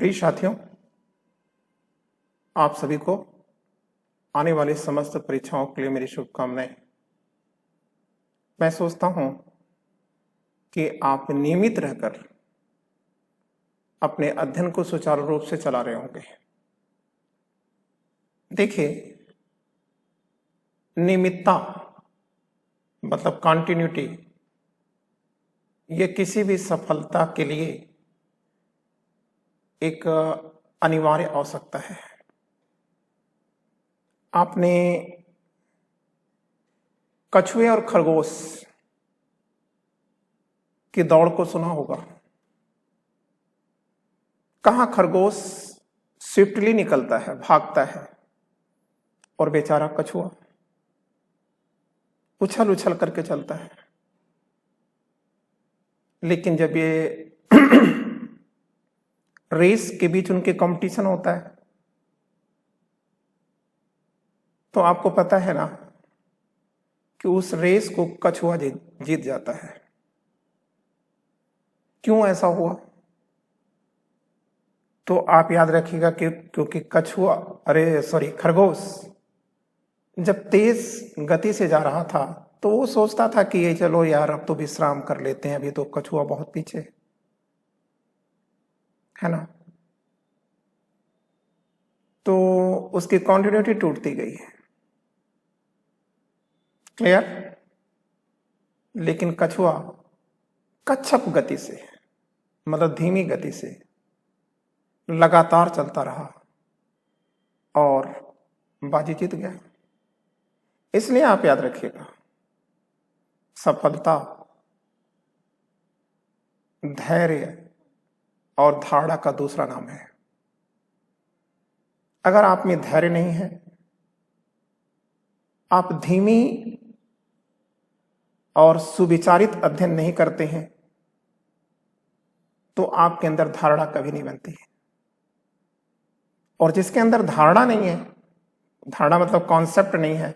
प्रिय साथियों, आप सभी को आने वाली समस्त परीक्षाओं के लिए मेरी शुभकामनाएं। मैं सोचता हूं कि आप नियमित रहकर अपने अध्ययन को सुचारू रूप से चला रहे होंगे। देखिए, नियमितता मतलब कंटिन्यूटी, ये किसी भी सफलता के लिए एक अनिवार्य आवश्यकता है। आपने कछुए और खरगोश की दौड़ को सुना होगा। कहां खरगोश स्विफ्टली निकलता है, भागता है, और बेचारा कछुआ उछल उछल करके चलता है। लेकिन जब ये रेस के बीच उनके कंपटीशन होता है तो आपको पता है ना कि उस रेस को कछुआ जीत जाता है। क्यों ऐसा हुआ? तो आप याद रखिएगा कि क्योंकि खरगोश जब तेज गति से जा रहा था तो वो सोचता था कि ये चलो यार, अब तो विश्राम कर लेते हैं, अभी तो कछुआ बहुत पीछे है ना। तो उसकी कॉन्टिन्यूटी टूटती गई है। क्लियर? लेकिन कछुआ कच्छप गति से, मतलब धीमी गति से लगातार चलता रहा और बाजी जीत गया। इसलिए आप याद रखिएगा, सफलता धैर्य और धारणा का दूसरा नाम है। अगर आप में धैर्य नहीं है, आप धीमी और सुविचारित अध्ययन नहीं करते हैं, तो आपके अंदर धारणा कभी नहीं बनती है। और जिसके अंदर धारणा नहीं है, धारणा मतलब कॉन्सेप्ट नहीं है,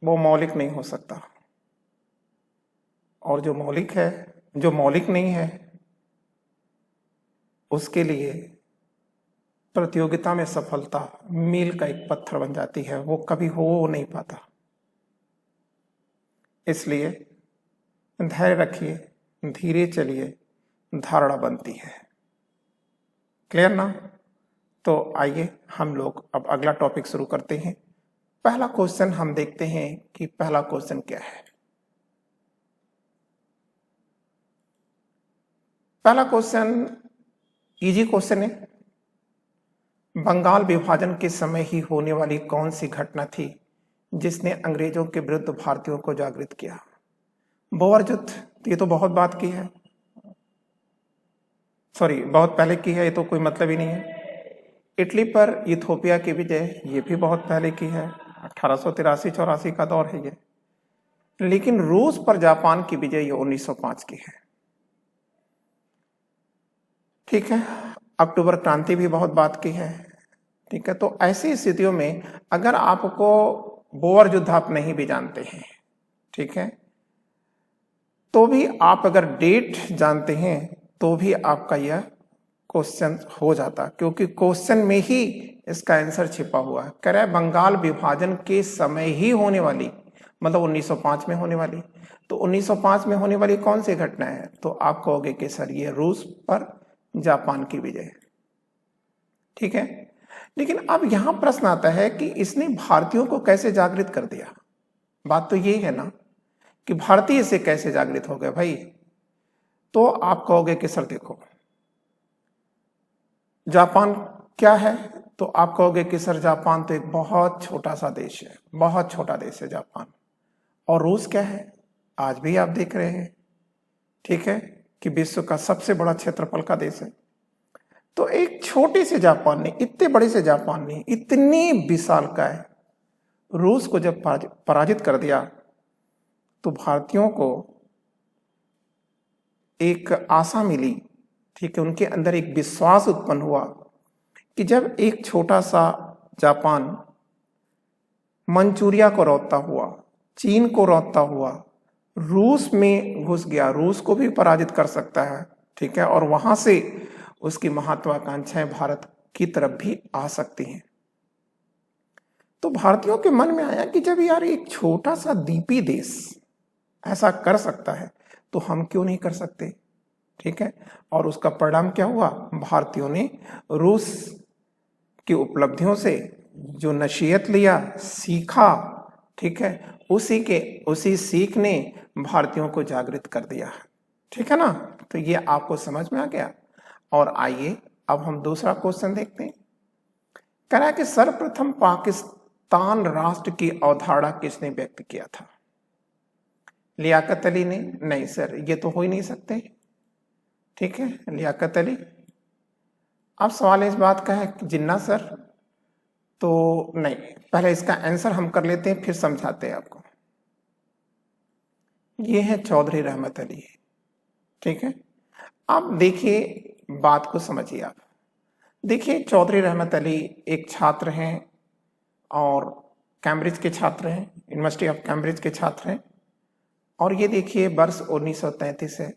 वो मौलिक नहीं हो सकता। और जो मौलिक नहीं है, उसके लिए प्रतियोगिता में सफलता मील का एक पत्थर बन जाती है, वो कभी हो नहीं पाता। इसलिए धैर्य रखिए, धीरे चलिए, धारणा बनती है। क्लियर ना? तो आइए हम लोग अब अगला टॉपिक शुरू करते हैं। पहला क्वेश्चन हम देखते हैं कि पहला क्वेश्चन क्या है। पहला क्वेश्चन इजी क्वेश्चन है। बंगाल विभाजन के समय ही होने वाली कौन सी घटना थी जिसने अंग्रेजों के विरुद्ध भारतीयों को जागृत किया? बोअर युद्ध, ये तो बहुत बात की है, बहुत पहले की है, ये तो कोई मतलब ही नहीं है। इटली पर इथोपिया की विजय, ये भी बहुत पहले की है, 1883-84 का दौर है ये। लेकिन रूस पर जापान की विजय ये 1905 की है। ठीक है, अक्टूबर क्रांति भी बहुत बात की है। ठीक है, तो ऐसी स्थितियों में अगर आपको बोअर युद्ध आप नहीं भी जानते हैं, ठीक है, तो भी आप अगर डेट जानते हैं तो भी आपका यह क्वेश्चन हो जाता, क्योंकि क्वेश्चन में ही इसका आंसर छिपा हुआ है। कह रहा है बंगाल विभाजन के समय ही होने वाली, मतलब 1905 में होने वाली। तो 1905 में होने वाली कौन सी घटना है? तो आप कहोगे कि सर ये रूस पर जापान की विजय। ठीक है, लेकिन अब यहां प्रश्न आता है कि इसने भारतीयों को कैसे जागृत कर दिया? बात तो ये है ना कि भारतीय से कैसे जागृत हो गए भाई। तो आप कहोगे कि सर देखो, जापान क्या है? तो आप कहोगे कि सर जापान तो एक बहुत छोटा सा देश है, बहुत छोटा देश है जापान। और रूस क्या है? आज भी आप देख रहे हैं, ठीक है, कि विश्व का सबसे बड़ा क्षेत्रफल का देश है। तो एक छोटे से जापान ने, इतने बड़े से जापान ने, इतनी विशालकाय रूस को जब पराजित कर दिया, तो भारतीयों को एक आशा मिली, ठीक है, उनके अंदर एक विश्वास उत्पन्न हुआ कि जब एक छोटा सा जापान मंचूरिया को रौंदता हुआ, चीन को रौंदता हुआ रूस में घुस गया, रूस को भी पराजित कर सकता है, ठीक है, और वहां से उसकी महत्वाकांक्षाएं भारत की तरफ भी आ सकती हैं। तो भारतीयों के मन में आया कि जब यार एक छोटा सा द्वीपी देश ऐसा कर सकता है तो हम क्यों नहीं कर सकते, ठीक है। और उसका परिणाम क्या हुआ, भारतीयों ने रूस की उपलब्धियों से जो नसीहत लिया, सीखा, ठीक है, उसी सीख ने भारतीयों को जागृत कर दिया, ठीक है ना। तो ये आपको समझ में आ गया। और आइए अब हम दूसरा क्वेश्चन देखते हैं। कह रहा है कि सर्वप्रथम पाकिस्तान राष्ट्र की अवधारणा किसने व्यक्त किया था? लियाकत अली ने? नहीं सर, ये तो हो ही नहीं सकते, ठीक है, लियाकत अली। अब सवाल इस बात का है कि जिन्ना सर, तो नहीं, पहले इसका आंसर हम कर लेते हैं फिर समझाते हैं आपको। ये है चौधरी रहमत अली, ठीक है। अब देखिए बात को समझिए आप। देखिए चौधरी रहमत अली एक छात्र हैं और कैम्ब्रिज के छात्र हैं, यूनिवर्सिटी ऑफ कैम्ब्रिज के छात्र हैं। और ये देखिए वर्ष 1933 है,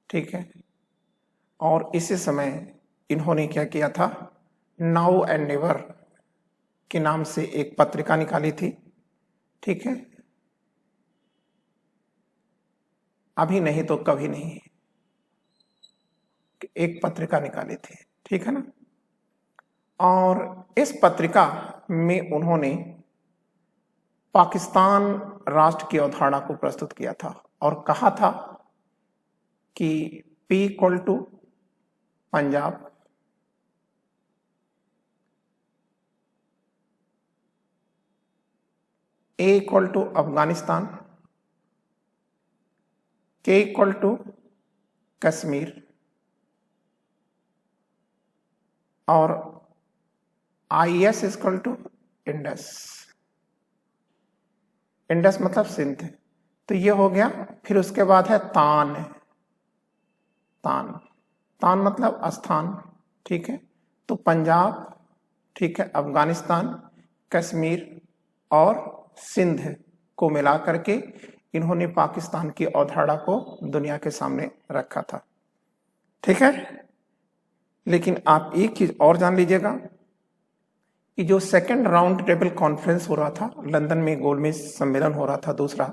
ठीक है। और इसी समय इन्होंने क्या किया था, नाउ एंड नेवर के नाम से एक पत्रिका निकाली थी, ठीक है। अभी नहीं तो कभी नहीं, एक पत्रिका निकाली थी, ठीक है ना। और इस पत्रिका में उन्होंने पाकिस्तान राष्ट्र की अवधारणा को प्रस्तुत किया था और कहा था कि P equal to Punjab, A equal to Afghanistan, K equal to Kashmir और IS equal to Indus. Indus मतलब सिंध, तो ये हो गया। फिर उसके बाद है तान, तान, तान मतलब स्थान, ठीक है। तो पंजाब, ठीक है, अफगानिस्तान, कश्मीर और सिंध को मिला करके इन्होंने पाकिस्तान की अवधारणा को दुनिया के सामने रखा था, ठीक है। लेकिन आप एक चीज और जान लीजिएगा कि जो सेकंड राउंड टेबल कॉन्फ्रेंस हो रहा था लंदन में, गोलमेज सम्मेलन हो रहा था दूसरा,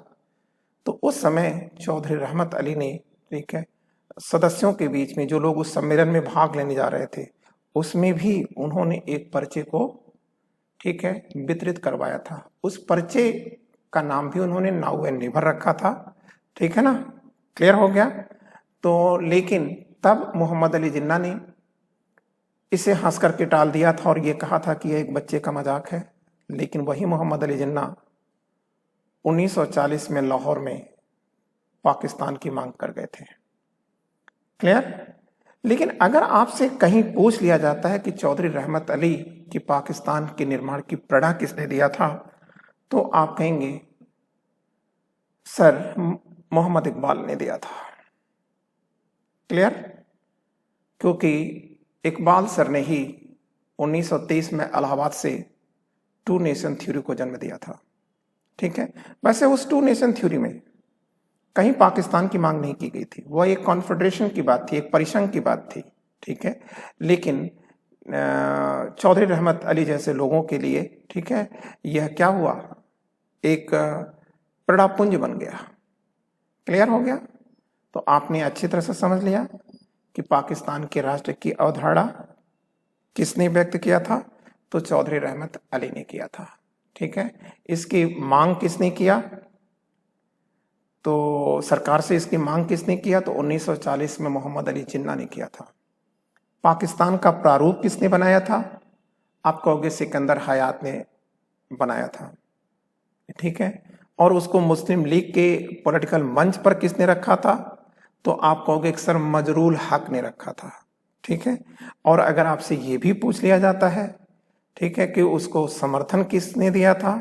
तो उस समय चौधरी रहमत अली ने, ठीक है, सदस्यों के बीच में जो लोग उस सम्मेलन में भाग लेने जा रहे थे उसमें भी उन्होंने एक पर्चे को, ठीक है, वितरित करवाया था। उस पर्चे का नाम भी उन्होंने नाउ एंड नेवर रखा था, ठीक है ना, क्लियर हो गया। तो लेकिन तब मोहम्मद अली जिन्ना ने इसे हंस करके टाल दिया था और ये कहा था कि यह एक बच्चे का मजाक है। लेकिन वही मोहम्मद अली जिन्ना 1940 में लाहौर में पाकिस्तान की मांग कर गए थे, क्लियर। लेकिन अगर आपसे कहीं पूछ लिया जाता है कि चौधरी रहमत अली की पाकिस्तान के निर्माण की प्रेरणा किसने दिया था, तो आप कहेंगे सर मोहम्मद इकबाल ने दिया था, क्लियर। क्योंकि इकबाल सर ने ही 1923 में इलाहाबाद से टू नेशन थ्योरी को जन्म दिया था, ठीक है। वैसे उस टू नेशन थ्योरी में कहीं पाकिस्तान की मांग नहीं की गई थी, वह एक कॉन्फेडरेशन की बात थी, एक परिसंघ की बात थी, ठीक है। लेकिन चौधरी रहमत अली जैसे लोगों के लिए, ठीक है, यह क्या हुआ, एक प्रेरणापुंज बन गया, क्लियर हो गया। तो आपने अच्छी तरह से समझ लिया कि पाकिस्तान के राष्ट्र की अवधारणा किसने व्यक्त किया था, तो चौधरी रहमत अली ने किया था, ठीक है। इसकी मांग किसने किया, तो सरकार से इसकी मांग किसने किया, तो 1940 में मोहम्मद अली जिन्ना ने किया था। पाकिस्तान का प्रारूप किसने बनाया था, आप कहोगे सिकंदर हयात ने बनाया था, ठीक है। और उसको मुस्लिम लीग के पॉलिटिकल मंच पर किसने रखा था, तो आप कहोगे सर मजरूल हक ने रखा था, ठीक है। और अगर आपसे ये भी पूछ लिया जाता है, ठीक है, कि उसको समर्थन किसने दिया था,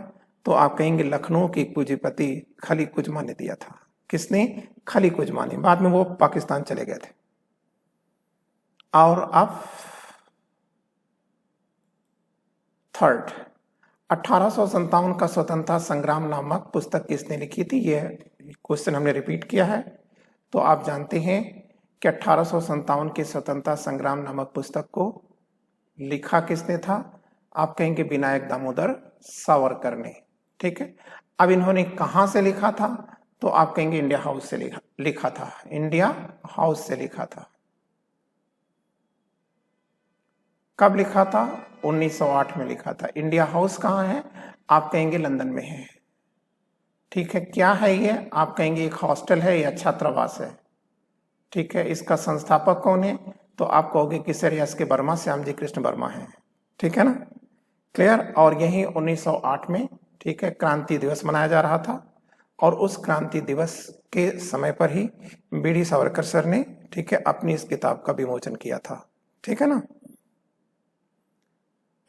तो आप कहेंगे लखनऊ के पूंजीपति खली कुजमा ने दिया था। किसने, खली कुजमा ने। बाद में वो पाकिस्तान चले गए थे। और अब थर्ड, 1857 का स्वतंत्रता संग्राम नामक पुस्तक किसने लिखी थी, यह क्वेश्चन हमने रिपीट किया है। तो आप जानते हैं कि 1857 के स्वतंत्रता संग्राम नामक पुस्तक को लिखा किसने था? आप कहेंगे विनायक दामोदर सावरकर ने। ठीक है, अब इन्होंने कहां से लिखा था? तो आप कहेंगे इंडिया हाउस से लिखा था, इंडिया हाउस से लिखा था। कब लिखा था? 1908 में लिखा था। इंडिया हाउस कहाँ है? आप कहेंगे लंदन में है। ठीक है, क्या है ये? आप कहेंगे एक हॉस्टल है या छात्रावास है। ठीक है, इसका संस्थापक कौन है? तो आप कहोगे कि सर यस के वर्मा, श्यामजी कृष्ण वर्मा है। ठीक है ना, क्लियर। और यही 1908 में, ठीक है, क्रांति दिवस मनाया जा रहा था और उस क्रांति दिवस के समय पर ही बीडी सावरकर सर ने, ठीक है, अपनी इस किताब का विमोचन किया था। ठीक है ना।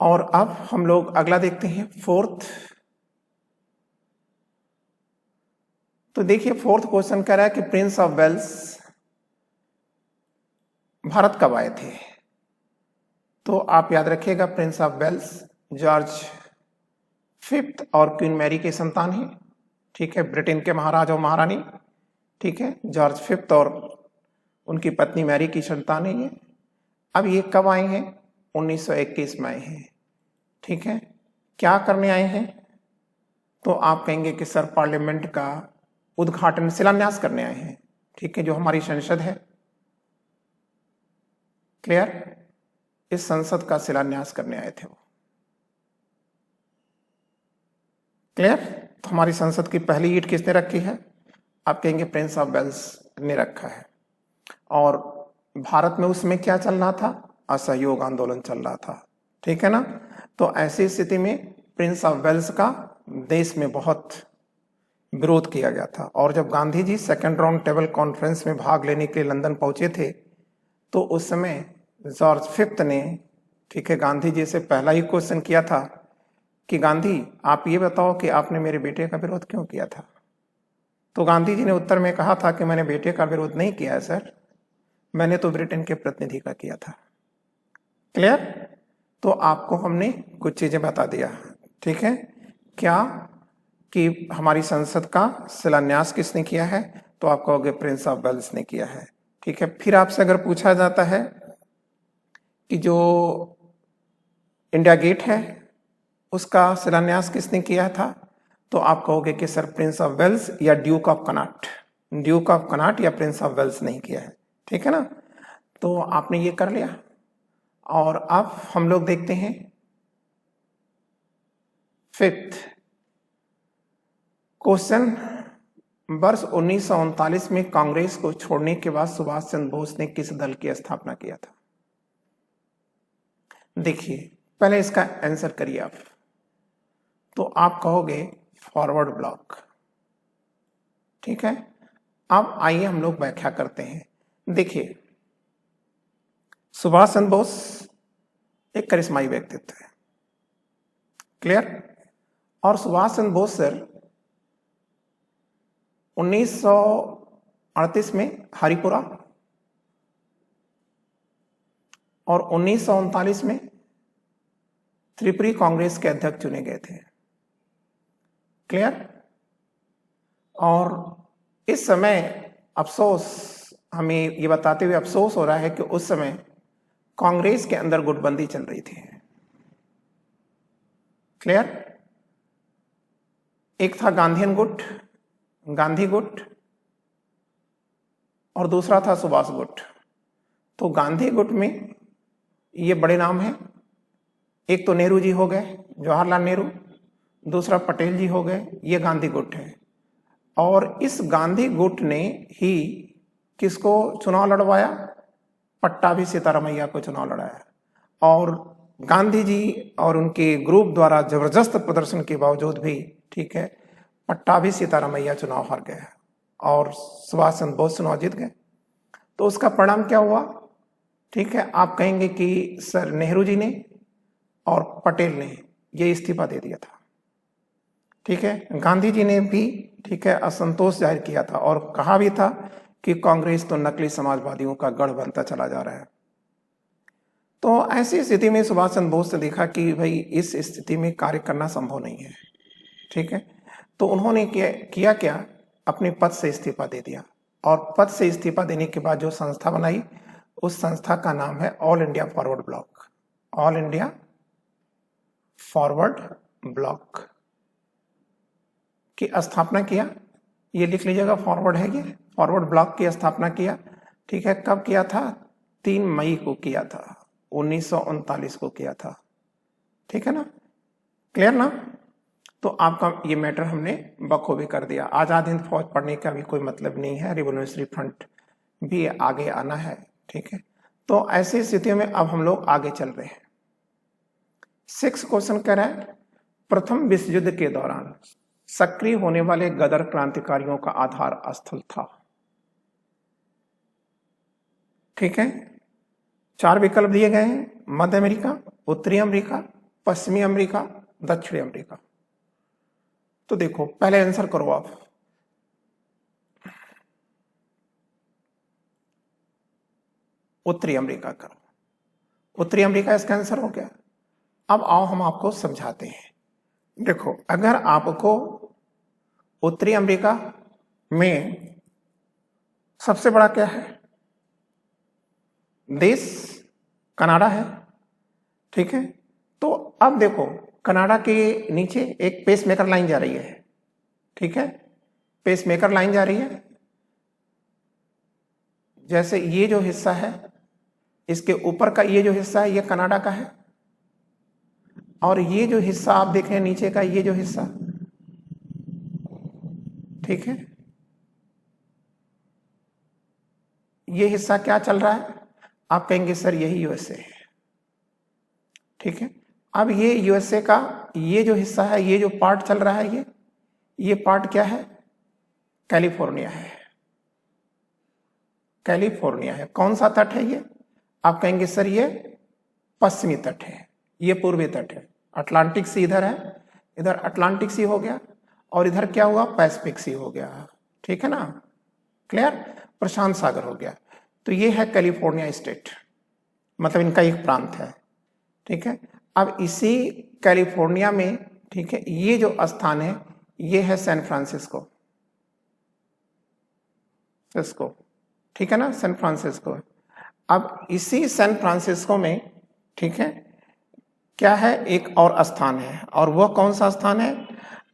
और अब हम लोग अगला देखते हैं, फोर्थ। तो देखिए फोर्थ क्वेश्चन कह रहा है कि प्रिंस ऑफ वेल्स भारत कब आए थे? तो आप याद रखिएगा, prince of Wales George fifth और क्वीन मैरी के संतान हैं। ठीक है, ब्रिटेन के महाराजा और महारानी। ठीक है, जॉर्ज फिफ्थ और उनकी पत्नी मैरी की संतान है ये। अब ये कब आए हैं? 1921 में आए हैं। ठीक है, क्या करने आए हैं? तो आप कहेंगे कि सर पार्लियामेंट का उद्घाटन, शिलान्यास करने आए हैं। ठीक है, जो हमारी संसद है, क्लियर, इस संसद का शिलान्यास करने आए थे वो। क्लियर। तो हमारी संसद की पहली ईंट किसने रखी है? आप कहेंगे प्रिंस ऑफ वेल्स ने रखा है। और भारत में उसमें क्या चल रहा था? असहयोग आंदोलन चल रहा था। ठीक है ना। तो ऐसी स्थिति में प्रिंस ऑफ वेल्स का देश में बहुत विरोध किया गया था। और जब Gandhi ji second round table conference में भाग लेने के लिए लंदन पहुंचे थे, तो उस समय जॉर्ज फिफ्थ ने, ठीक है, गांधी जी से पहला ही क्वेश्चन किया था कि गांधी आप ये बताओ कि आपने मेरे बेटे का विरोध क्यों किया था? तो गांधी जी ने उत्तर में कहा था कि मैंने बेटे का विरोध नहीं किया है सर, मैंने तो ब्रिटेन के प्रतिनिधि का किया था। क्लियर। तो आपको हमने कुछ चीजें बता दिया। ठीक है, क्या कि हमारी संसद का शिलान्यास किसने किया है? तो आप कहोगे प्रिंस ऑफ वेल्स ने किया है। ठीक है, फिर आपसे अगर पूछा जाता है कि जो इंडिया गेट है उसका शिलान्यास किसने किया था, तो आप कहोगे कि सर प्रिंस ऑफ वेल्स या Duke of Connaught. Duke of Connaught या प्रिंस ऑफ वेल्स नहीं किया है। ठीक है ना। तो आपने ये कर लिया। और अब हम लोग देखते हैं फिफ्थ क्वेश्चन। वर्ष 1939 में कांग्रेस को छोड़ने के बाद सुभाष चंद्र बोस ने किस दल की स्थापना किया था? देखिए पहले इसका आंसर करिए आप। तो आप कहोगे फॉरवर्ड ब्लॉक। ठीक है, अब आइए हम लोग व्याख्या करते हैं। देखिए सुभाष चंद्र बोस एक करिश्माई व्यक्तित्व है। क्लियर। और सुभाष चंद्र बोस सर 1938 में हरिपुरा और 1939 में त्रिपुरी कांग्रेस के अध्यक्ष चुने गए थे। क्लियर। और इस समय अफसोस, हमें ये बताते हुए अफसोस हो रहा है कि उस समय कांग्रेस के अंदर गुटबंदी चल रही थी। क्लियर। एक था गांधीयन गुट, गांधी गुट, और दूसरा था सुभाष गुट। तो गांधी गुट में ये बड़े नाम हैं, एक तो नेहरू जी हो गए, जवाहरलाल नेहरू, दूसरा पटेल जी हो गए, ये गांधी गुट है। और इस गांधी गुट ने ही किसको चुनाव लड़वाया? पट्टाभी सीतारामैया को चुनाव लड़ाया। और गांधी जी और उनके ग्रुप द्वारा जबरदस्त प्रदर्शन के बावजूद भी, ठीक है, पट्टाभी सीतारामैया चुनाव हार गए और सुभाष चंद्र बोस चुनाव जीत गए। तो उसका परिणाम क्या हुआ? ठीक है, आप कहेंगे कि सर नेहरू जी ने और पटेल ने ये इस्तीफा दे दिया था। ठीक है, गांधी जी ने भी, ठीक है, असंतोष जाहिर किया था और कहा भी था कि कांग्रेस तो नकली समाजवादियों का गढ़ बनता चला जा रहा है। तो ऐसी स्थिति में सुभाष चंद्र बोस ने देखा कि भाई इस स्थिति में कार्य करना संभव नहीं है। ठीक है, तो उन्होंने किया क्या? अपने पद से इस्तीफा दे दिया। और पद से इस्तीफा देने के बाद जो संस्था बनाई, उस संस्था का नाम है all India forward block. All India forward block की स्थापना किया। ये लिख लीजिएगा, फॉरवर्ड है ये, फॉरवर्ड ब्लॉक की स्थापना किया। ठीक है, कब किया था? 3 मई को किया था, 1939 को किया था। ठीक है ना, क्लियर ना? तो आपका ये मैटर हमने बखूबी कर दिया। आजाद हिंद फौज पढ़ने का भी कोई मतलब नहीं है, रिवोल्यूशनरी फ्रंट भी आगे आना है। ठीक है, तो ऐसी स्थितियों में अब हम लोग आगे चल रहे हैं। 6 क्वेश्चन कह रहा है, प्रथम विश्व युद्ध के दौरान सक्रिय होने वाले गदर क्रांतिकारियों का आधार स्थल था। ठीक है, 4 विकल्प दिए गए हैं, मध्य अमेरिका, उत्तरी अमेरिका, पश्चिमी अमेरिका, दक्षिणी अमेरिका। तो देखो, पहले आंसर करो आप। उत्तरी अमेरिका करो, उत्तरी अमेरिका इसका आंसर हो गया। अब आओ हम आपको समझाते हैं। देखो, अगर आपको उत्तरी अमेरिका में सबसे बड़ा क्या है देश, कनाडा है। ठीक है, तो अब देखो, कनाडा के नीचे एक पेसमेकर लाइन जा रही है। ठीक है, पेसमेकर लाइन जा रही है। जैसे ये जो हिस्सा है, इसके ऊपर का ये जो हिस्सा है, ये कनाडा का है, और ये जो हिस्सा आप देख रहे हैं नीचे का, ये जो हिस्सा, ठीक है, ये हिस्सा क्या चल रहा है? आप कहेंगे सर यही यूएसए है। ठीक है, अब ये यूएसए का ये जो हिस्सा है, ये जो पार्ट चल रहा है, ये पार्ट क्या है? कैलिफोर्निया है। कैलिफोर्निया है। कौन सा तट है ये? आप कहेंगे सर ये पश्चिमी तट है, ये पूर्वी तट है। अटलांटिक सी इधर है, इधर अटलांटिक सी हो गया, और इधर क्या हुआ? पैसिफिक सी हो गया। ठीक है ना, क्लियर? प्रशांत सागर हो गया। तो ये है कैलिफोर्निया स्टेट, मतलब इनका एक प्रांत है। ठीक है, अब इसी कैलिफोर्निया में, ठीक है, ये जो स्थान है, ये है सैन फ्रांसिस्को। ठीक है ना, सैन फ्रांसिस्को। अब इसी सैन फ्रांसिस्को में, ठीक है, क्या है? एक और स्थान है, और वह कौन सा स्थान है?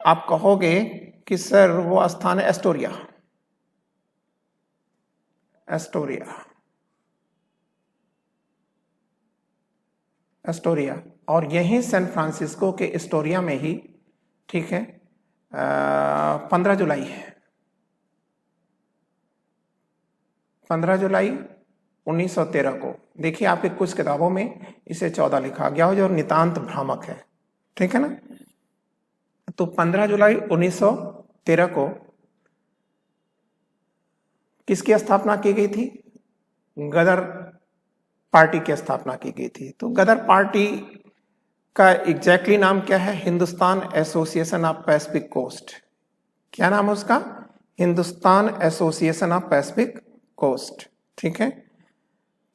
आप कहोगे कि सर वो स्थान है एस्टोरिया। एस्टोरिया, और यही सैन फ्रांसिस्को के एस्टोरिया में ही, ठीक है, 15 जुलाई है, 15 जुलाई 1913 को। देखिए, आपके कुछ किताबों में इसे 14 लिखा गया हो, जो नितांत भ्रामक है। ठीक है ना, तो 15 जुलाई 1913 को किसकी स्थापना की गई थी? गदर पार्टी की स्थापना की गई थी। तो गदर पार्टी का एग्जैक्टली नाम क्या है? Hindustan association of Pacific coast. क्या नाम है उसका? Hindustan association of Pacific coast. ठीक है,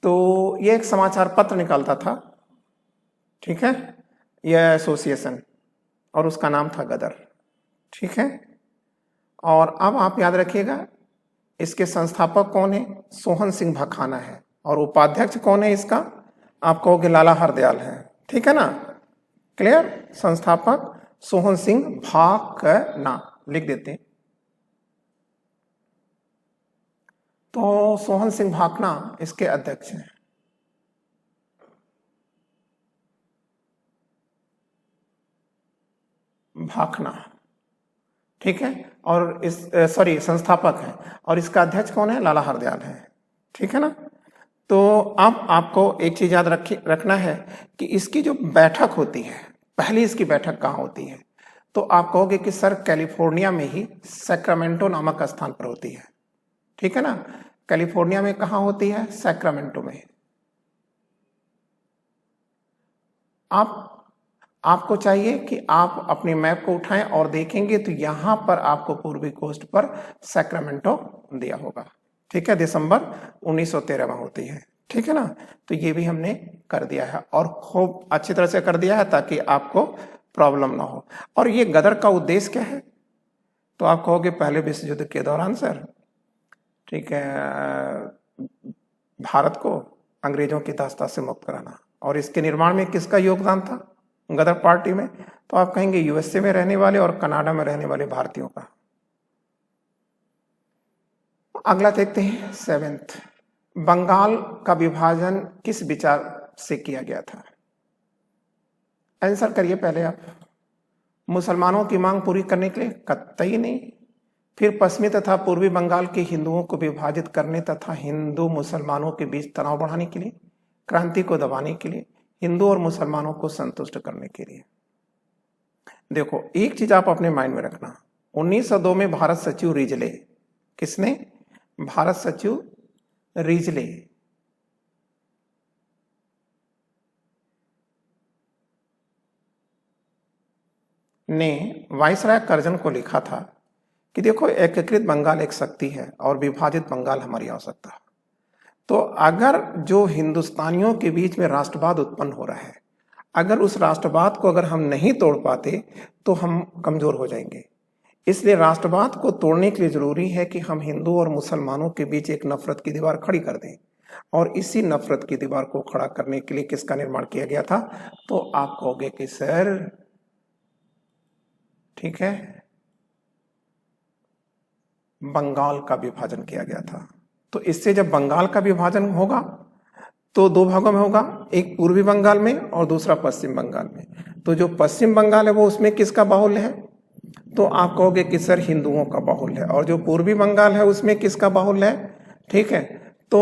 तो ये एक समाचार पत्र निकालता था। ठीक है, यह एसोसिएशन, और उसका नाम था गदर। ठीक है, और अब आप याद रखिएगा, इसके संस्थापक कौन है? सोहन सिंह भाखाना है, और उपाध्यक्ष कौन है इसका? आप कहोगे लाला हरदयाल है। ठीक है ना, क्लियर? संस्थापक सोहन सिंह भाखना लिख देते हैं। तो सोहन सिंह भाखना इसके अध्यक्ष हैं। भाखना, ठीक है, और इस संस्थापक है, और इसका अध्यक्ष कौन है? लाला हरदयाल है। ठीक है ना, तो अब आपको एक चीज याद रखना है कि इसकी जो बैठक होती है, पहली इसकी बैठक कहाँ होती है? तो आप कहोगे कि सर कैलिफोर्निया में ही सैक्रामेंटो नामक स्थान पर होती है। ठीक है ना, कैलिफोर्निया में कहाँ होती है? सैक्रामेंटो में। आपको चाहिए कि आप अपने मैप को उठाएं और देखेंगे तो यहां पर आपको पूर्वी कोस्ट पर सैक्रामेंटो दिया होगा। ठीक है, दिसंबर 1913 में होती है। ठीक है ना, तो ये भी हमने कर दिया है, और खूब अच्छी तरह से कर दिया है ताकि आपको प्रॉब्लम ना हो। और ये गदर का उद्देश्य क्या है? तो आप कहोगे पहले विश्व युद्ध के दौरान सर। ठीक है, भारत को अंग्रेजों की दास्ता से मुक्त कराना। और इसके निर्माण में किसका योगदान था गदर पार्टी में? तो आप कहेंगे यूएसए में रहने वाले और कनाडा में रहने वाले भारतीयों का। अगला देखते हैं 7th, बंगाल का विभाजन किस विचार से किया गया था? आंसर करिए पहले आप। मुसलमानों की मांग पूरी करने के लिए? कतई नहीं। फिर पश्चिमी तथा पूर्वी बंगाल के हिंदुओं को विभाजित करने तथा हिंदू मुसलमानों के बीच तनाव बढ़ाने के लिए, क्रांति को दबाने के लिए, हिंदू और मुसलमानों को संतुष्ट करने के लिए। देखो एक चीज आप अपने माइंड में रखना, 1902 में भारत सचिव रिजले, किसने? भारत सचिव रिजले ने वायसराय कर्जन को लिखा था कि देखो एकीकृत बंगाल एक शक्ति है और विभाजित बंगाल हमारी आवश्यकता। तो अगर जो हिंदुस्तानियों के बीच में राष्ट्रवाद उत्पन्न हो रहा है, अगर उस राष्ट्रवाद को अगर हम नहीं तोड़ पाते तो हम कमजोर हो जाएंगे। इसलिए राष्ट्रवाद को तोड़ने के लिए जरूरी है कि हम हिंदू और मुसलमानों के बीच एक नफरत की दीवार खड़ी कर दें। और इसी नफरत की दीवार को खड़ा करने के लिए किसका निर्माण किया गया था? तो आप कहोगे कि सर ठीक है, बंगाल का विभाजन किया गया था। तो इससे जब बंगाल का विभाजन होगा तो दो भागों में होगा, एक पूर्वी बंगाल में और दूसरा पश्चिम बंगाल में। तो जो पश्चिम बंगाल है वो उसमें किसका बाहुल्य है? तो आप कहोगे कि सर हिंदुओं का बाहुल्य है। और जो पूर्वी बंगाल है उसमें किसका बाहुल्य है? ठीक है, तो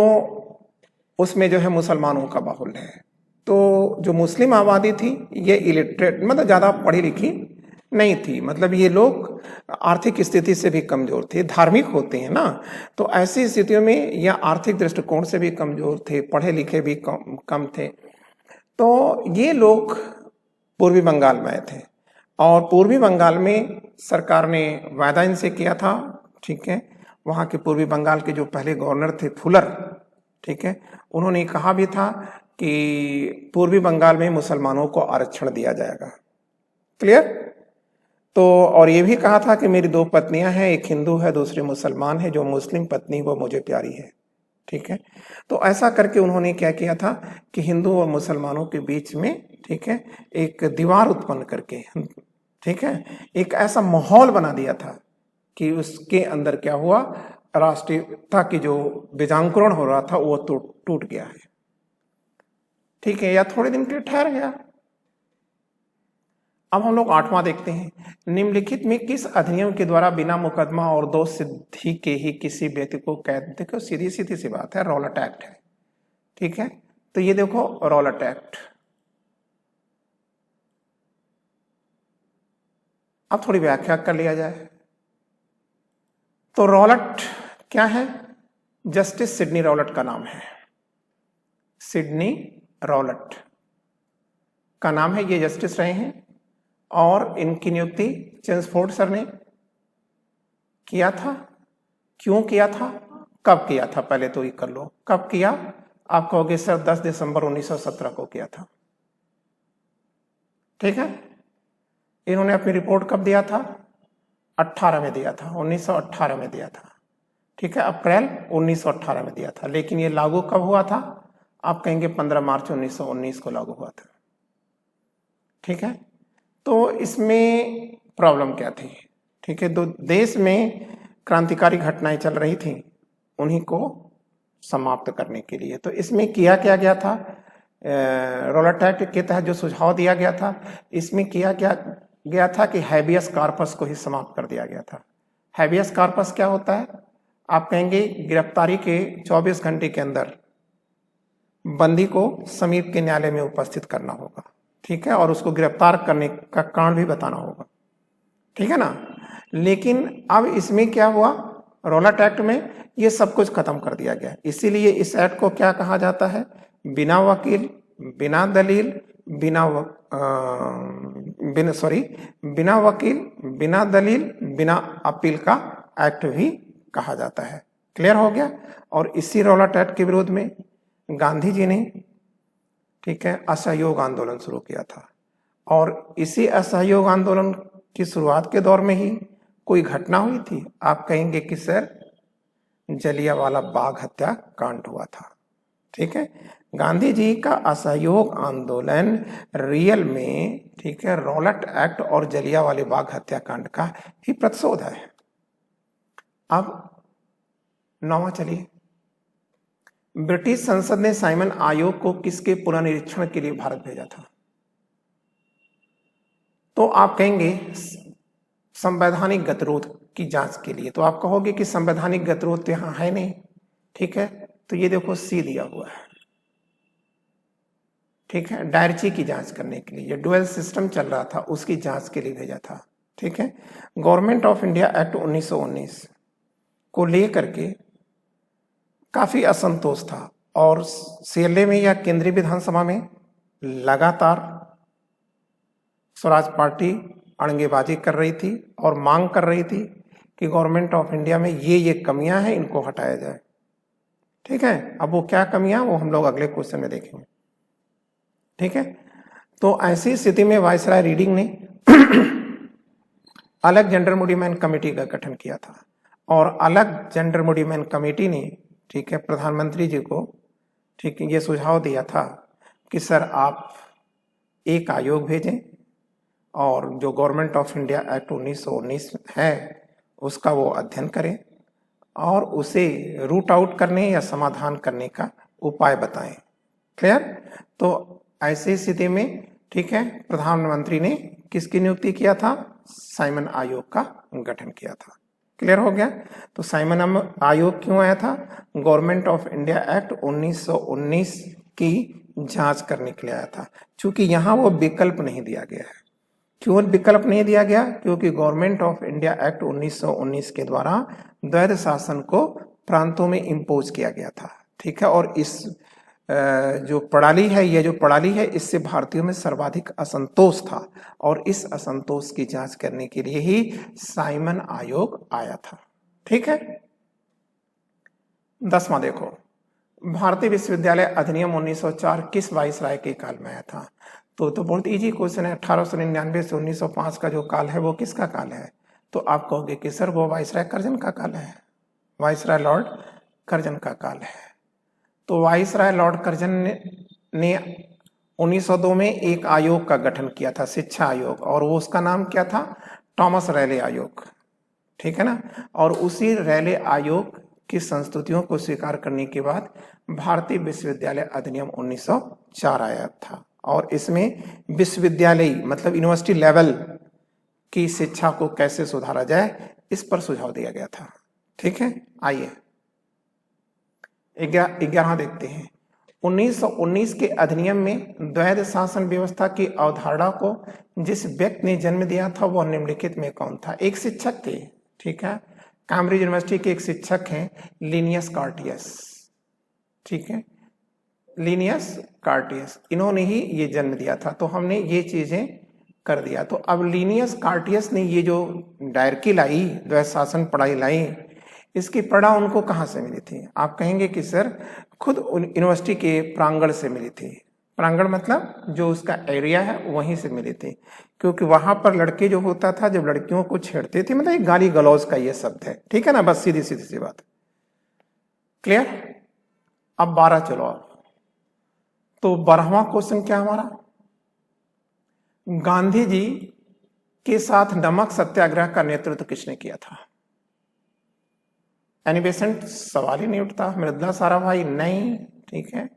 उसमें जो है मुसलमानों का बाहुल्य है। तो जो मुस्लिम आबादी थी ये इलिटरेट, मतलब ज्यादा पढ़ी लिखी नहीं थी, मतलब ये लोग आर्थिक स्थिति से भी कमजोर थे, धार्मिक होते हैं ना, तो ऐसी स्थितियों में या आर्थिक दृष्टिकोण से भी कमजोर थे, पढ़े लिखे भी कम थे। तो ये लोग पूर्वी बंगाल में आए थे और पूर्वी बंगाल में सरकार ने वायदा इनसे किया था। ठीक है, वहाँ के पूर्वी बंगाल के जो पहले गवर्नर थे फुलर, ठीक है, उन्होंने कहा भी था कि पूर्वी बंगाल में मुसलमानों को आरक्षण दिया जाएगा। क्लियर? तो और ये भी कहा था कि मेरी 2 पत्नियां हैं, एक हिंदू है दूसरी मुसलमान है, जो मुस्लिम पत्नी वो मुझे प्यारी है। ठीक है, तो ऐसा करके उन्होंने क्या किया था कि हिंदू और मुसलमानों के बीच में, ठीक है, एक दीवार उत्पन्न करके, ठीक है, एक ऐसा माहौल बना दिया था कि उसके अंदर क्या हुआ, राष्ट्रीयता की जो बीजांकुरण हो रहा था वो टूट गया है। ठीक है, या थोड़े दिन के लिए ठहर गया। अब हम लोग 8वां देखते हैं, निम्नलिखित में किस अधिनियम के द्वारा बिना मुकदमा और दोष सिद्धि के ही किसी व्यक्ति को कैद? देखो सीधी सीधी सी बात है, रॉलेट एक्ट है। ठीक है, तो ये देखो रॉलेट एक्ट। अब थोड़ी व्याख्या कर लिया जाए तो रॉलेट क्या है? जस्टिस सिडनी रॉलेट का नाम है, सिडनी रॉलेट का नाम है, ये जस्टिस रहे हैं और इनकी नियुक्ति चेम्सफोर्ड सर ने किया था। क्यों किया था, कब किया था, पहले तो ये कर लो, कब किया? आप कहोगे सर 10 दिसंबर 1917 को किया था। ठीक है, इन्होंने अपनी रिपोर्ट कब दिया था? 18 में दिया था, 1918 में दिया था। ठीक है, अप्रैल 1918 में दिया था, लेकिन ये लागू कब हुआ था? आप कहेंगे 15 मार्च 1919 को लागू हुआ था। ठीक है, तो इसमें प्रॉब्लम क्या थी? ठीक है, तो देश में क्रांतिकारी घटनाएं चल रही थी, उन्हीं को समाप्त करने के लिए। तो इसमें किया क्या गया था? रॉलेट एक्ट के तहत जो सुझाव दिया गया था, इसमें किया क्या गया था कि हैबियस कॉर्पस को ही समाप्त कर दिया गया था। हैबियस कॉर्पस क्या होता है? आप कहेंगे गिरफ्तारी के 24 घंटे के अंदर बंदी को समीप के न्यायालय में उपस्थित करना होगा। ठीक है, और उसको गिरफ्तार करने का कारण भी बताना होगा। ठीक है ना, लेकिन अब इसमें क्या हुआ, रॉलेट एक्ट में ये सब कुछ खत्म कर दिया गया। इसीलिए इस एक्ट को क्या कहा जाता है? बिना वकील, बिना दलील, बिना वकील, बिना दलील, बिना अपील का एक्ट भी कहा जाता है। क्लियर हो गया? और इसी रॉलेट एक्ट के विरोध में गांधी जी ने, ठीक है, असहयोग आंदोलन शुरू किया था। और इसी असहयोग आंदोलन की शुरुआत के दौर में ही कोई घटना हुई थी। आप कहेंगे कि सर जलियांवाला बाग हत्याकांड हुआ था। ठीक है, गांधी जी का असहयोग आंदोलन रियल में, ठीक है, रॉलेट एक्ट और जलियांवाले बाग हत्याकांड का ही प्रतिशोध है। अब 9वां चलिए, ब्रिटिश संसद ने साइमन आयोग को किसके पुनर्निरीक्षण के लिए भारत भेजा था? तो आप कहेंगे संवैधानिक गतिरोध की जांच के लिए। तो आप कहोगे कि संवैधानिक गतिरोध तो यहां है नहीं। ठीक है, तो ये देखो सी दिया हुआ है। ठीक है, डायरची की जांच करने के लिए, ये डुअल सिस्टम चल रहा था उसकी जांच के लिए भेजा था। ठीक है, गवर्नमेंट ऑफ इंडिया एक्ट 1919 को लेकर के काफी असंतोष था और सीएलए में या केंद्रीय विधानसभा में लगातार स्वराज पार्टी अड़ंगेबाजी कर रही थी और मांग कर रही थी कि गवर्नमेंट ऑफ इंडिया में ये कमियां हैं, इनको हटाया जाए। ठीक है, अब वो क्या कमियां, वो हम लोग अगले क्वेश्चन में देखेंगे। ठीक है, तो ऐसी स्थिति में वायसराय रीडिंग ने अलग जेंडर मुडीमैन कमेटी का गठन किया था और अलग जेंडर मुडीमैन कमेटी ने, ठीक है, प्रधानमंत्री जी को, ठीक है, ये सुझाव दिया था कि सर आप एक आयोग भेजें और जो गवर्नमेंट ऑफ इंडिया एक्ट 1919 है उसका वो अध्ययन करें और उसे रूट आउट करने या समाधान करने का उपाय बताएं। क्लियर? तो ऐसी स्थिति में, ठीक है, प्रधानमंत्री ने किसकी नियुक्ति किया था? साइमन आयोग का गठन किया था। क्लियर हो गया? तो साइमन आयोग क्यों आया था? गवर्नमेंट ऑफ इंडिया एक्ट 1919 की जांच करने के लिए आया था। चूंकि यहां वो विकल्प नहीं दिया गया है। क्यों विकल्प नहीं दिया गया? क्योंकि गवर्नमेंट ऑफ इंडिया एक्ट 1919 के द्वारा द्वैध शासन को प्रांतों में इम्पोज किया गया था। ठीक है, और इस जो प्रणाली है, ये जो प्रणाली है, इससे भारतीयों में सर्वाधिक असंतोष था और इस असंतोष की जांच करने के लिए ही साइमन आयोग आया था। ठीक है, 10वां देखो, भारतीय विश्वविद्यालय अधिनियम 1904 किस वाइसराय के काल में आया था? तो बहुत इजी क्वेश्चन है। 1899 से 1905 का जो काल है वो किसका काल है? तो आप कहोगे कि सर वो वाइसराय कर्जन का काल है, वाइसराय लॉर्ड कर्जन का काल है। तो वाइसराय लॉर्ड कर्जन ने 1902 में एक आयोग का गठन किया था, शिक्षा आयोग, और वो उसका नाम क्या था? थॉमस रैले आयोग। ठीक है ना? और उसी रैले आयोग की संस्तुतियों को स्वीकार करने के बाद भारतीय विश्वविद्यालय अधिनियम 1904 आया था और इसमें विश्वविद्यालय मतलब यूनिवर्सिटी लेवल की शिक्षा को कैसे सुधारा जाए इस पर सुझाव दिया गया था। ठीक है, आइए 11 देखते हैं। 1919 के अधिनियम में द्वैध शासन व्यवस्था की अवधारणा को जिस व्यक्ति ने जन्म दिया था वह निम्नलिखित में कौन था? एक शिक्षक थे। ठीक है, कैम्ब्रिज यूनिवर्सिटी के एक शिक्षक हैं लिनियस कार्टियस। ठीक है, लिनियस कार्टियस, इन्होंने ही ये जन्म दिया था। तो हमने ये चीजें कर दिया। तो अब लिनियस कार्टियस ने ये जो डायरकी लाई, द्वैध शासन पढ़ाई लाई, इसकी प्रेरणा उनको कहाँ से मिली थी? आप कहेंगे कि सर खुद यूनिवर्सिटी के प्रांगण से मिली थी। प्रांगण मतलब जो उसका एरिया है वहीं से मिली थी, क्योंकि वहां पर लड़के जो होता था जब लड़कियों को छेड़ते थे, मतलब एक गाली गलौज का ये शब्द है। ठीक है ना, बस सीधी सीधी सी बात। क्लियर? अब 12 चलो आप। तो 12वां क्वेश्चन क्या हमारा? गांधी जी के साथ नमक सत्याग्रह का नेतृत्व किसने किया था? एनी बेसेंट सवाल ही नहीं उठता। मृदुला साराभाई नहीं। ठीक है,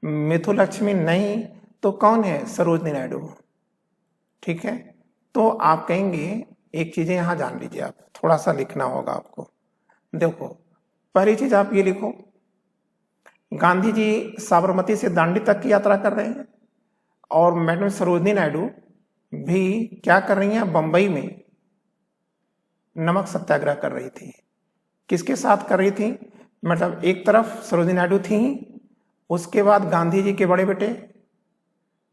मिथुलक्ष्मी नहीं। तो कौन है? सरोजनी नायडू। ठीक है, तो आप कहेंगे एक चीजें यहां जान लीजिए, आप थोड़ा सा लिखना होगा आपको। देखो, पहली चीज आप ये लिखो, गांधी जी साबरमती से दांडी तक की यात्रा कर रहे हैं और मैडम सरोजनी नायडू भी क्या कर रही हैं? बंबई में नमक सत्याग्रह कर रही थी। किसके साथ कर रही थी? मतलब एक तरफ सरोजनी नायडू थी, उसके बाद गांधी जी के बड़े बेटे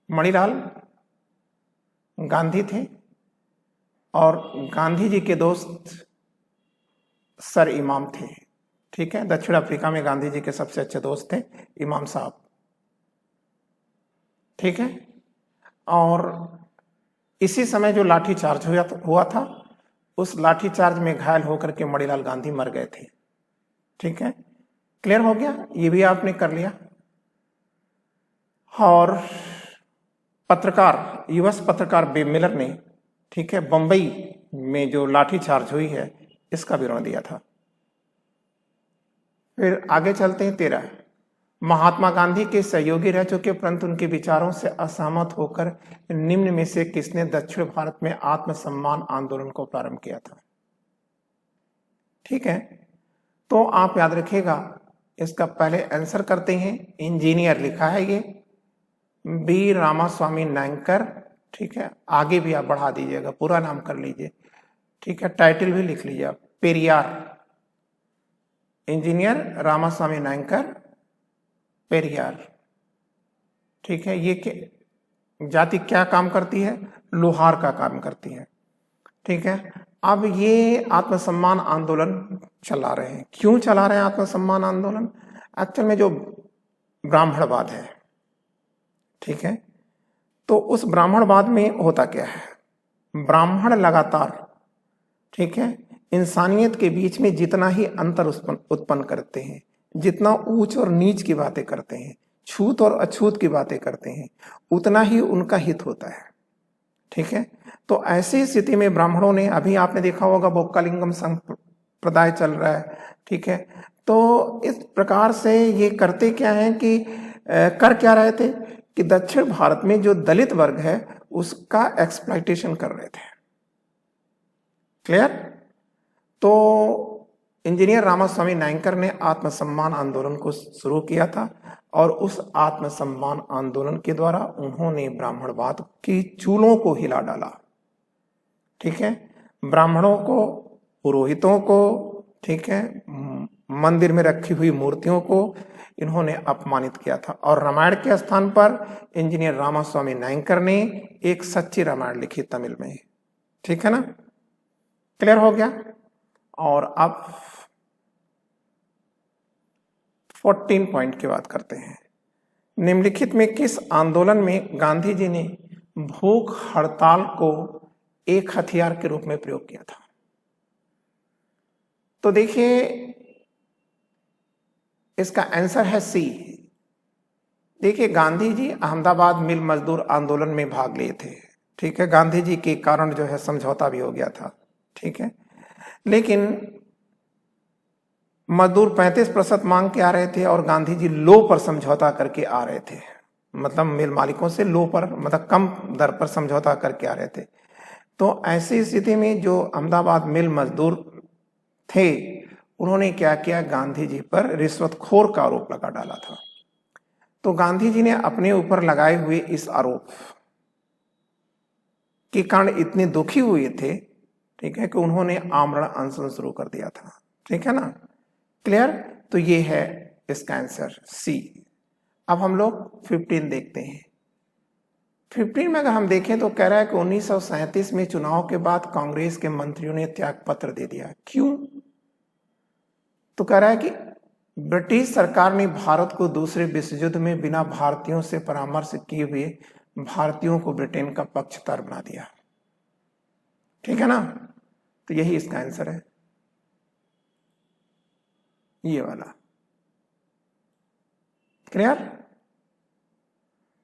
मणिलाल गांधी थे और गांधी जी के दोस्त सर इमाम थे। ठीक है, दक्षिण अफ्रीका में गांधी जी के सबसे अच्छे दोस्त थे इमाम साहब। ठीक है, और इसी समय जो लाठीचार्ज हुआ था, उस लाठीचार्ज में घायल होकर के मणिलाल गांधी मर गए थे। ठीक है, क्लियर हो गया, ये भी आपने कर लिया। और पत्रकार, यूएस पत्रकार बे मिलर ने, ठीक है, बंबई में जो लाठीचार्ज हुई है इसका विवरण दिया था। फिर आगे चलते हैं 13, महात्मा गांधी के सहयोगी रह चुके परंतु उनके विचारों से असहमत होकर निम्न में से किसने दक्षिण भारत में आत्मसम्मान आंदोलन को प्रारंभ किया था। ठीक है, तो आप याद रखिएगा, इसका पहले आंसर करते हैं। इंजीनियर लिखा है ये बी रामास्वामी नायकर, ठीक है, आगे भी आप बढ़ा दीजिएगा, पूरा नाम कर लीजिए, ठीक है, टाइटल भी लिख लीजिए आप, पेरियार, इंजीनियर रामास्वामी नायकर, पेरियार। ठीक है, ये जाति क्या काम करती है, लोहार का काम करती है। ठीक है, अब ये आत्मसम्मान आंदोलन चला रहे हैं। क्यों चला रहे हैं आत्मसम्मान आंदोलन? एक्चुअल में जो ब्राह्मणवाद है, ठीक है, तो उस ब्राह्मणवाद में होता क्या है, ब्राह्मण लगातार, ठीक है, इंसानियत के बीच में जितना ही अंतर उत्पन्न करते हैं, जितना ऊंच और नीच की बातें करते हैं, छूत और अछूत की बातें करते हैं, उतना ही उनका हित होता है। ठीक है, तो ऐसी स्थिति में ब्राह्मणों ने, अभी आपने देखा होगा बोक्कालिंगम संप्रदाय चल रहा है, ठीक है, तो इस प्रकार से ये करते क्या है कि कर क्या रहे थे कि दक्षिण भारत में जो दलित वर्ग है उसका एक्सप्लॉइटेशन कर रहे थे। क्लियर? तो इंजीनियर रामास्वामी नायकर ने आत्मसम्मान आंदोलन को शुरू किया था और उस आत्मसम्मान आंदोलन के द्वारा उन्होंने ब्राह्मणवाद की चूलों को हिला डाला। ठीक है, ब्राह्मणों को, पुरोहितों को, ठीक है, मंदिर में रखी हुई मूर्तियों को इन्होंने अपमानित किया था। और रामायण के स्थान पर इंजीनियर रामास्वामी नायकर ने एक सच्ची रामायण लिखी तमिल में। ठीक है ना, क्लियर हो गया? और अब 14 पॉइंट की बात करते हैं। निम्नलिखित में किस आंदोलन में गांधी जी ने भूख हड़ताल को एक हथियार के रूप में प्रयोग किया था? तो देखिए, इसका आंसर है सी। देखिए, गांधी जी अहमदाबाद मिल मजदूर आंदोलन में भाग लिए थे। ठीक है, गांधी जी के कारण जो है समझौता भी हो गया था। ठीक है, लेकिन मजदूर 35% मांग के आ रहे थे और गांधी जी लो पर समझौता करके आ रहे थे, मतलब मिल मालिकों से लो पर, मतलब कम दर पर समझौता करके आ रहे थे। तो ऐसी स्थिति में जो अहमदाबाद मिल मजदूर थे उन्होंने क्या किया, गांधी जी पर रिश्वतखोर का आरोप लगा डाला था। तो गांधी जी ने अपने ऊपर लगाए हुए इस आरोप के कारण इतने दुखी हुए थे, ठीक है, कि उन्होंने आमरण अनशन शुरू कर दिया था। ठीक है ना, क्लियर? तो ये है इसका आंसर सी। अब हम लोग 15 देखते हैं। 15 में अगर हम देखें तो कह रहा है कि 1937 में चुनाव के बाद कांग्रेस के मंत्रियों ने त्याग पत्र दे दिया। क्यों? तो कह रहा है कि ब्रिटिश सरकार ने भारत को दूसरे विश्व युद्ध में बिना भारतीयों से परामर्श किए हुए भारतीयों को ब्रिटेन का पक्षधर बना दिया। ठीक है ना, तो यही इसका आंसर है, ये वाला। क्लियर?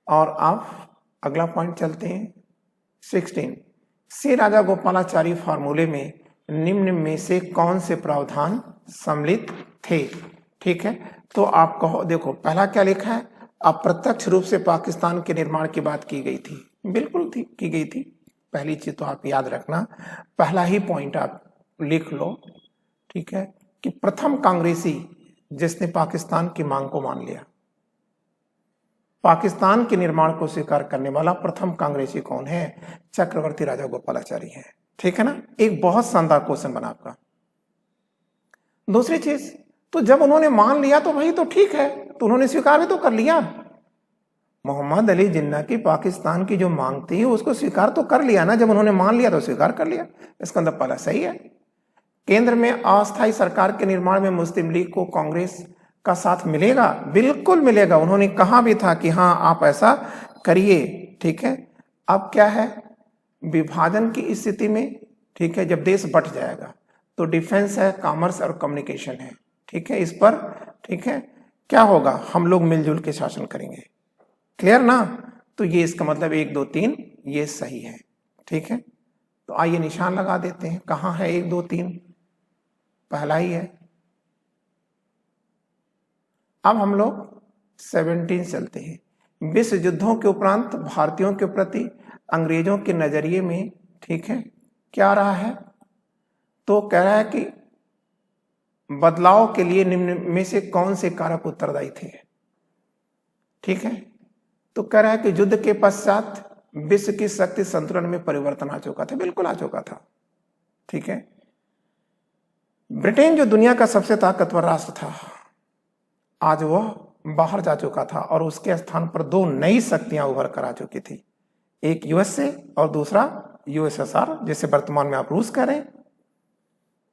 और आप अगला पॉइंट चलते हैं 16। से राजा गोपालाचारी फार्मूले में निम्न में से कौन से प्रावधान सम्मिलित थे? ठीक है, तो आप कहो, देखो पहला क्या लिखा है, अप्रत्यक्ष रूप से पाकिस्तान के निर्माण की बात की गई थी। बिल्कुल थी, की गई थी। पहली चीज तो आप याद रखना, पहला ही पॉइंट आप लिख लो, ठीक है, कि प्रथम कांग्रेसी जिसने पाकिस्तान की मांग को मान लिया, पाकिस्तान के निर्माण को स्वीकार करने वाला प्रथम कांग्रेसी कौन है? चक्रवर्ती राजा गोपालाचारी है। ठीक है ना, एक बहुत शानदार क्वेश्चन बना आपका। दूसरी चीज, तो जब उन्होंने मान लिया तो भाई तो ठीक है, तो उन्होंने स्वीकार भी तो कर लिया। मोहम्मद अली जिन्ना की पाकिस्तान की जो मांग थी उसको स्वीकार तो कर लिया ना, जब उन्होंने मान लिया तो स्वीकार कर लिया। इसका मतलब पहला सही है। केंद्र में अस्थायी सरकार के निर्माण में मुस्लिम लीग को कांग्रेस का साथ मिलेगा? बिल्कुल मिलेगा। उन्होंने कहा भी था कि हाँ आप ऐसा करिए। ठीक है, अब क्या है, विभाजन की स्थिति में, ठीक है, जब देश बंट जाएगा तो डिफेंस है, कॉमर्स और कम्युनिकेशन है। ठीक है, इस पर, ठीक है, क्या होगा, हम लोग मिलजुल के शासन करेंगे। क्लियर ना? तो ये इसका मतलब 1 2 3 ये सही है। ठीक है, तो आइए निशान लगा देते हैं। कहां है 1 2 3? पहला ही है। अब हम लोग 17 चलते हैं। विश्व युद्धों के उपरांत भारतीयों के प्रति अंग्रेजों के नजरिए में, ठीक है, क्या रहा है? तो कह रहा है कि बदलाव के लिए निम्न में से कौन से कारक उत्तरदायी थे? ठीक है, तो कह रहा है कि युद्ध के पश्चात विश्व की शक्ति संतुलन में परिवर्तन आ चुका था। बिल्कुल आ चुका था। ठीक है, ब्रिटेन जो दुनिया का सबसे ताकतवर राष्ट्र था, आज वह बाहर जा चुका था और उसके स्थान पर 2 नई शक्तियां उभर कर आ चुकी थी। एक यूएसए और दूसरा यूएसएसआर, जिसे वर्तमान में आप रूस कह रहे हैं।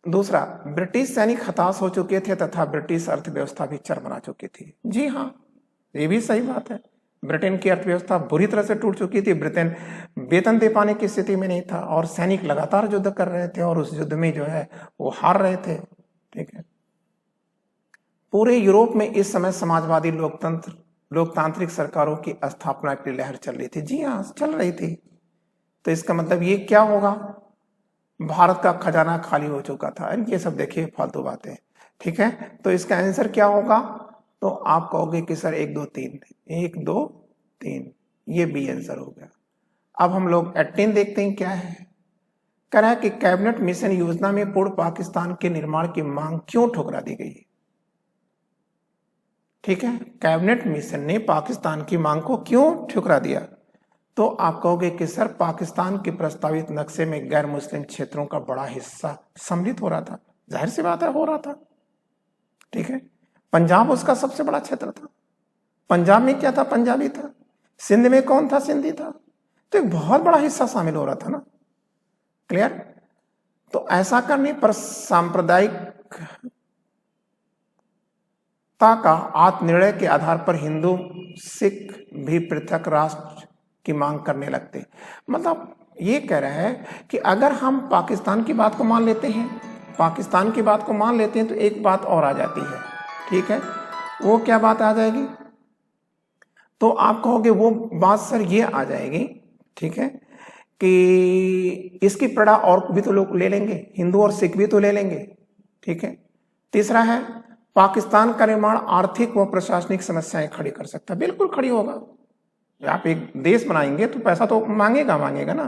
दूसरा, ब्रिटिश सैनिक हताश हो चुके थे तथा ब्रिटिश अर्थव्यवस्था भी चरमरा चुकी थी। जी हाँ, ये भी सही बात है। ब्रिटेन की अर्थव्यवस्था बुरी तरह से टूट चुकी थी। ब्रिटेन वेतन दे पाने की स्थिति में नहीं था और सैनिक लगातार युद्ध कर रहे थे और उस युद्ध में जो है वो हार रहे थे। ठीक है, पूरे यूरोप में इस समय समाजवादी लोकतांत्रिक सरकारों की स्थापना की लहर चल रही थी। जी हाँ, चल रही थी। तो इसका मतलब ये क्या होगा? भारत का खजाना खाली हो चुका था। ये सब देखिए फालतू बातें। ठीक है, तो इसका आंसर क्या होगा? तो आप कहोगे कि सर 1 2 3, 1 2 3, ये बी आंसर हो गया। अब हम लोग 18 देखते हैं क्या है। कह रहा है कि कैबिनेट मिशन योजना में पूर्ण पाकिस्तान के निर्माण की मांग क्यों ठुकरा दी गई? ठीक है, कैबिनेट मिशन ने पाकिस्तान की मांग को क्यों ठुकरा दिया? तो आप कहोगे कि सर पाकिस्तान के प्रस्तावित नक्शे में गैर मुस्लिम क्षेत्रों का बड़ा हिस्सा सम्मिलित हो रहा था। जाहिर सी बात है, हो रहा था। ठीक है, पंजाब उसका सबसे बड़ा क्षेत्र था। पंजाब में क्या था? पंजाबी था। सिंध में कौन था? सिंधी था। तो एक बहुत बड़ा हिस्सा शामिल हो रहा था ना। क्लियर? तो ऐसा करने पर सांप्रदायिकता का आत्मनिर्णय के आधार पर हिंदू सिख भी पृथक राष्ट्र की मांग करने लगते। मतलब ये कह रहा है कि अगर हम पाकिस्तान की बात को मान लेते हैं, पाकिस्तान की बात को मान लेते हैं, तो एक बात और आ जाती है। ठीक है, वो क्या बात आ जाएगी? तो आप कहोगे वो बात सर ये आ जाएगी, ठीक है, कि इसकी प्रेरणा और भी तो लोग ले लेंगे, हिंदू और सिख भी तो ले लेंगे। ठीक है, तीसरा है पाकिस्तान का निर्माण आर्थिक व प्रशासनिक समस्याएं खड़ी कर सकता है। बिल्कुल खड़ी होगा। आप एक देश बनाएंगे तो पैसा तो मांगेगा ना।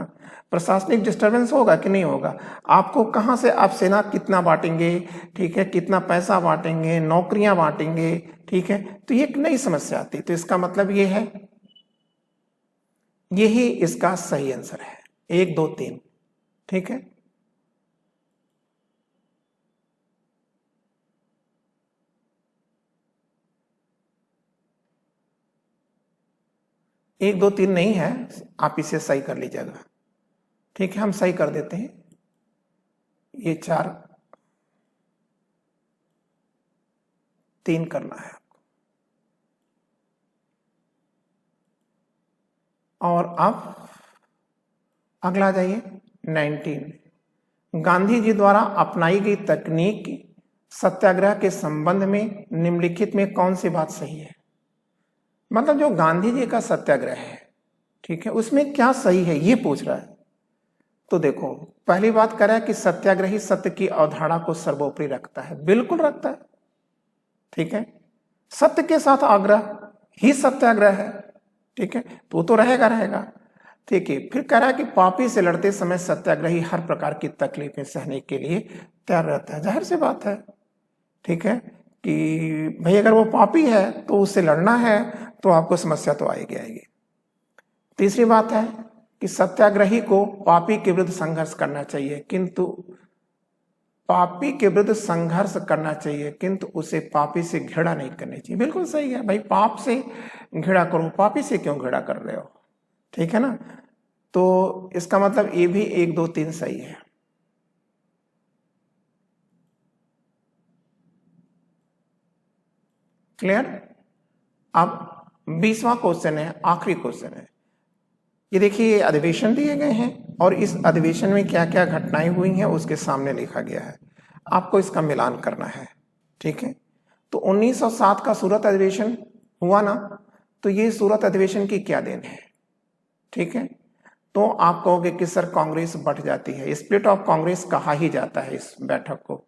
प्रशासनिक डिस्टर्बेंस होगा कि नहीं होगा? आपको कहां से, आप सेना कितना बांटेंगे, ठीक है, कितना पैसा बांटेंगे, नौकरियां बांटेंगे, ठीक है, तो ये एक नई समस्या आती। तो इसका मतलब ये है, यही इसका सही आंसर है, 1 2 3। ठीक है, एक दो तीन नहीं है, आप इसे सही कर लीजिएगा। ठीक है, हम सही कर देते हैं। ये 4 3 करना है आपको। और अब अगला आ जाइए 19। गांधी जी द्वारा अपनाई गई तकनीक सत्याग्रह के संबंध में निम्नलिखित में कौन सी बात सही है? मतलब जो गांधी जी का सत्याग्रह है, ठीक है, उसमें क्या सही है ये पूछ रहा है। तो देखो, पहली बात कह रहा है कि सत्याग्रही सत्य की अवधारणा को सर्वोपरि रखता है। बिल्कुल रखता है। ठीक है, सत्य के साथ आग्रह ही सत्याग्रह है। ठीक है, तो रहेगा। ठीक है, फिर कह रहा है कि पापी से लड़ते समय सत्याग्रही हर प्रकार की तकलीफें सहने के लिए तैयार रहता है। जाहिर सी बात है। ठीक है, कि भाई अगर वो पापी है तो उससे लड़ना है तो आपको समस्या तो आएगी। तीसरी बात है कि सत्याग्रही को पापी के विरुद्ध संघर्ष करना चाहिए, किंतु उसे पापी से घृणा नहीं करनी चाहिए। बिल्कुल सही है भाई, पाप से घृणा करो, पापी से क्यों घृणा कर रहे हो? ठीक है ना। तो इसका मतलब ये भी 1 2 3 सही है। क्लियर? अब 20वां क्वेश्चन है, आखिरी क्वेश्चन है। ये देखिए, ये अधिवेशन दिए गए हैं और इस अधिवेशन में क्या क्या घटनाएं हुई हैं उसके सामने लिखा गया है। आपको इसका मिलान करना है। ठीक है। तो 1907 का सूरत अधिवेशन हुआ ना, तो ये सूरत अधिवेशन की क्या देन है, ठीक है। तो आप कहोगे कि सर कांग्रेस बढ़ जाती है, स्प्लिट ऑफ कांग्रेस कहा ही जाता है इस बैठक को।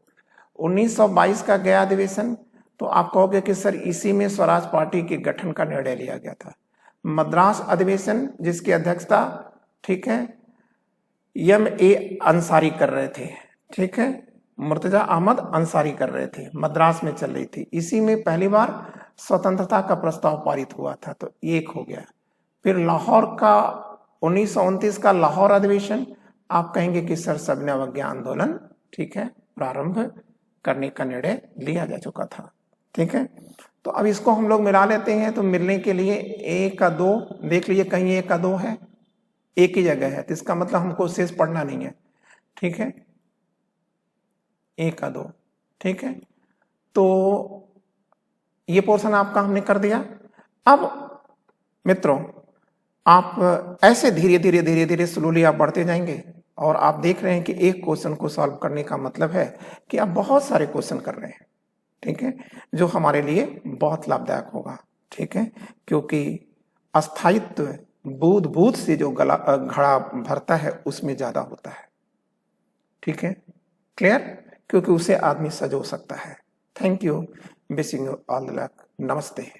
1922 का गया अधिवेशन, तो आप कहोगे कि सर इसी में स्वराज पार्टी के गठन का निर्णय लिया गया था। मद्रास अधिवेशन जिसकी अध्यक्षता, ठीक है, M.A. अंसारी कर रहे थे, ठीक है, मुर्तजा अहमद अंसारी कर रहे थे, मद्रास में चल रही थी। इसी में पहली बार स्वतंत्रता का प्रस्ताव पारित हुआ था, तो एक हो गया। फिर लाहौर का 1929 का लाहौर अधिवेशन, आप कहेंगे कि सर सविनय अवज्ञा आंदोलन, ठीक है, प्रारंभ करने का निर्णय लिया जा चुका था, ठीक है। तो अब इसको हम लोग मिला लेते हैं। तो मिलने के लिए 1 का 2 देख लीजिए, कहीं 1 का 2 है, एक ही जगह है, तो इसका मतलब हमको शेष पढ़ना नहीं है, ठीक है, 1 का 2, ठीक है। तो ये पोर्शन आपका हमने कर दिया। अब मित्रों, आप ऐसे धीरे धीरे धीरे धीरे स्लोली आप बढ़ते जाएंगे, और आप देख रहे हैं कि एक क्वेश्चन को सॉल्व करने का मतलब है कि आप बहुत सारे क्वेश्चन कर रहे हैं, ठीक है, जो हमारे लिए बहुत लाभदायक होगा, ठीक है, क्योंकि अस्थायित्व बूंद बूंद से जो घड़ा भरता है उसमें ज्यादा होता है, ठीक है, क्लियर, क्योंकि उसे आदमी सजो सकता है। Thank you, wishing you all the luck, नमस्ते।